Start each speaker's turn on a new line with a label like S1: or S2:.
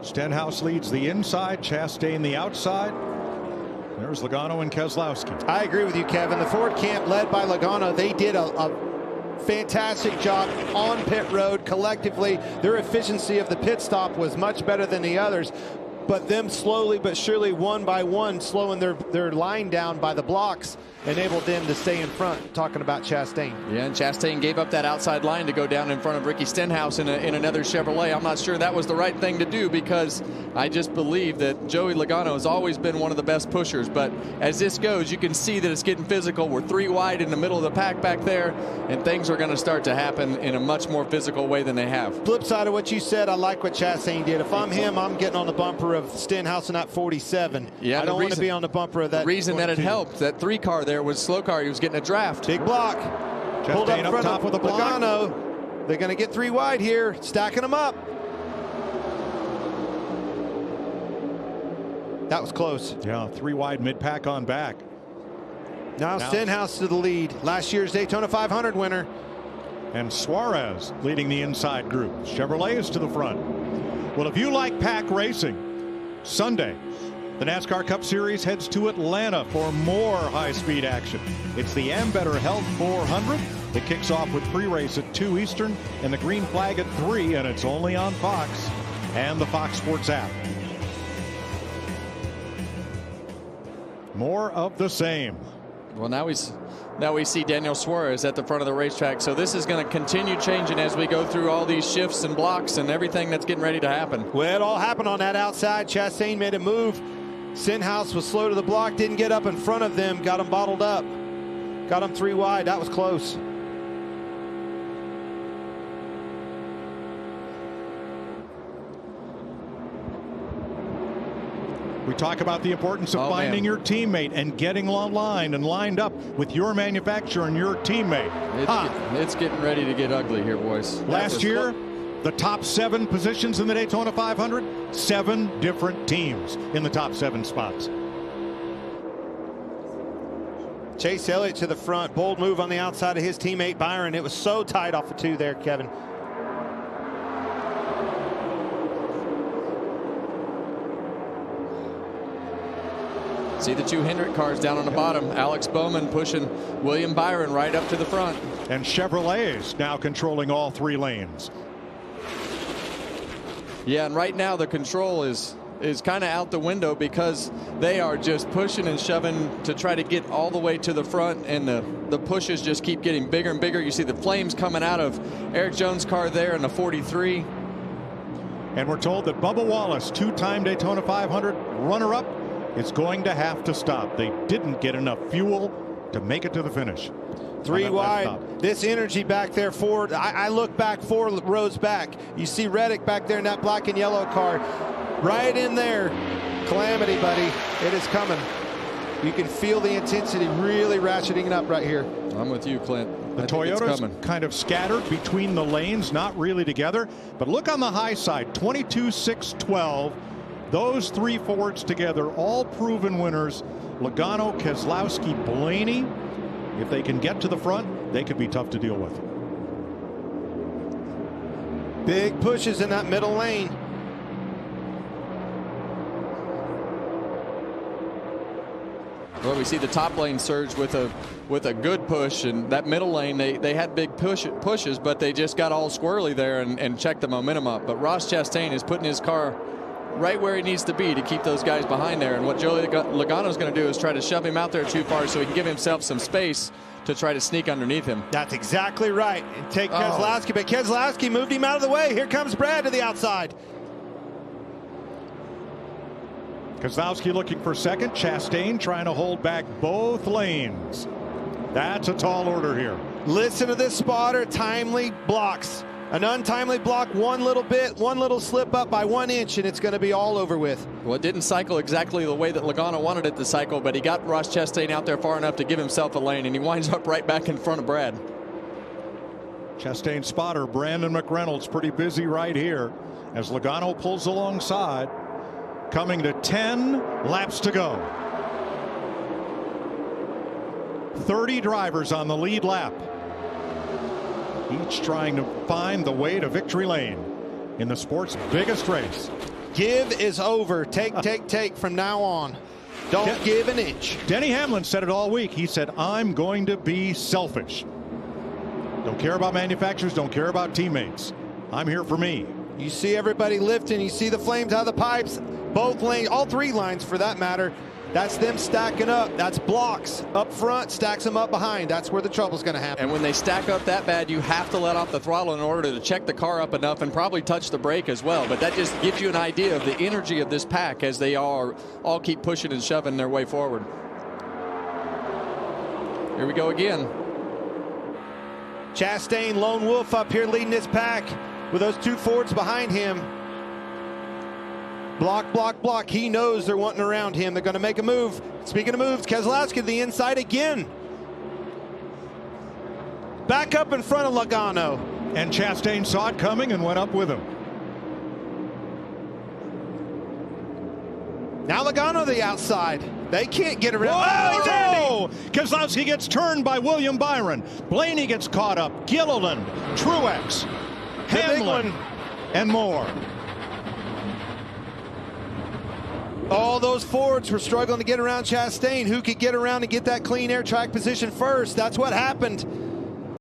S1: Stenhouse leads the inside, Chastain the outside. There's Logano and Keselowski.
S2: I agree with you, Kevin. The Ford camp led by Logano, they did a fantastic job on pit road collectively. Their efficiency of the pit stop was much better than the others. But them slowly but surely, one by one, slowing their line down by the blocks, enabled them to stay in front. Talking about Chastain.
S3: Yeah, and Chastain gave up that outside line to go down in front of Ricky Stenhouse in another Chevrolet. I'm not sure that was the right thing to do, because I just believe that Joey Logano has always been one of the best pushers. But as this goes, you can see that it's getting physical. We're 3 wide in the middle of the pack back there, and things are going to start to happen in a much more physical way than they have.
S2: Flip side of what you said, I like what Chastain did. If I'm him, I'm getting on the bumper of Stenhouse in that 47.
S3: Yeah,
S2: I don't want to be on the bumper of that.
S3: The reason
S2: 42.
S3: that it helped, that 3 car there was slow car. He was getting a draft.
S2: Big block.
S1: Chastain
S2: Pulled up in front
S1: top
S2: of
S1: with a block.
S2: Logano. They're going to get 3 wide here, stacking them up. That was close.
S1: Yeah, 3 wide mid-pack on back.
S2: Now Stenhouse to the lead. Last year's Daytona 500 winner.
S1: And Suarez leading the inside group. Chevrolet is to the front. Well, if you like pack racing, Sunday, the NASCAR Cup Series heads to Atlanta for more high-speed action. It's the Ambetter Health 400. It kicks off with pre-race at 2 Eastern and the green flag at 3, and it's only on Fox and the Fox Sports app. More of the same.
S3: Well, now we see Daniel Suarez at the front of the racetrack. So this is going to continue changing as we go through all these shifts and blocks and everything that's getting ready to happen.
S2: Well, it all happened on that outside. Chastain made a move. Stenhouse was slow to the block, didn't get up in front of them, got them bottled up. Got them 3 wide. That was close.
S1: We talk about the importance of finding your teammate and getting online and lined up with your manufacturer and your teammate.
S3: It's getting ready to get ugly here, boys.
S1: Last year, the top 7 positions in the Daytona 500, 7 different teams in the top 7 spots.
S2: Chase Elliott to the front. Bold move on the outside of his teammate Byron. It was so tight off of 2 there, Kevin.
S3: See the 2 Hendrick cars down on the bottom. Alex Bowman pushing William Byron right up to the front.
S1: And Chevrolet's now controlling all 3 lanes.
S3: Yeah, and right now the control is kind of out the window, because they are just pushing and shoving to try to get all the way to the front, and the pushes just keep getting bigger and bigger. You see the flames coming out of Eric Jones' car there in the 43.
S1: And we're told that Bubba Wallace, 2-time Daytona 500 runner-up, is going to have to stop. They didn't get enough fuel to make it to the finish.
S2: 3 wide. This energy back there forward. I look back 4 rows back. You see Reddick back there in that black and yellow car. Right in there. Calamity, buddy. It is coming. You can feel the intensity really ratcheting it up right here.
S3: I'm with you, Clint.
S1: The Toyota's kind of scattered between the lanes, not really together. But look on the high side, 22, 6, 12. Those 3 Fords together, all proven winners. Logano, Keselowski, Blaney. If they can get to the front, they could be tough to deal with.
S2: Big pushes in that middle lane.
S3: Well, we see the top lane surge with a good push, and that middle lane they had big pushes, but they just got all squirrely there and checked the momentum up. But Ross Chastain is putting his car right where he needs to be to keep those guys behind there. And what Joey Logano's going to do is try to shove him out there too far so he can give himself some space to try to sneak underneath him.
S2: That's exactly right. And take Keselowski, but Keselowski moved him out of the way. Here comes Brad to the outside.
S1: Keselowski looking for second. Chastain trying to hold back both lanes. That's a tall order here.
S2: Listen to this spotter. Timely blocks. An untimely block, one little bit, one little slip up by 1 inch, and it's going to be all over with.
S3: Well, it didn't cycle exactly the way that Logano wanted it to cycle, but he got Ross Chastain out there far enough to give himself a lane, and he winds up right back in front of Brad.
S1: Chastain spotter Brandon McReynolds pretty busy right here as Logano pulls alongside. Coming to 10 laps to go. 30 drivers on the lead lap, each trying to find the way to victory lane in the sport's biggest race.
S2: Give is over. Take from now on. Don't give an inch.
S1: Denny Hamlin said it all week. He said, I'm going to be selfish. Don't care about manufacturers, don't care about teammates. I'm here for me.
S2: You see everybody lifting, you see the flames out of the pipes, both lanes, all three lines for that matter. That's them stacking up. That's blocks up front, stacks them up behind. That's where the trouble's going to happen.
S3: And when they stack up that bad, you have to let off the throttle in order to check the car up enough and probably touch the brake as well. But that just gives you an idea of the energy of this pack as they all keep pushing and shoving their way forward. Here we go again.
S2: Chastain, lone wolf up here leading this pack with those two Fords behind him. Block, block, block. He knows they're wanting around him. They're going to make a move. Speaking of moves, Keselowski to the inside again. Back up in front of Logano.
S1: And Chastain saw it coming and went up with him.
S2: Now Logano the outside. They can't get around.
S1: Whoa! Keselowski gets turned by William Byron. Blaney gets caught up. Gilliland, Truex, Hamlin, and more.
S2: All those Fords were struggling to get around Chastain. Who could get around and get that clean air track position first? That's what happened.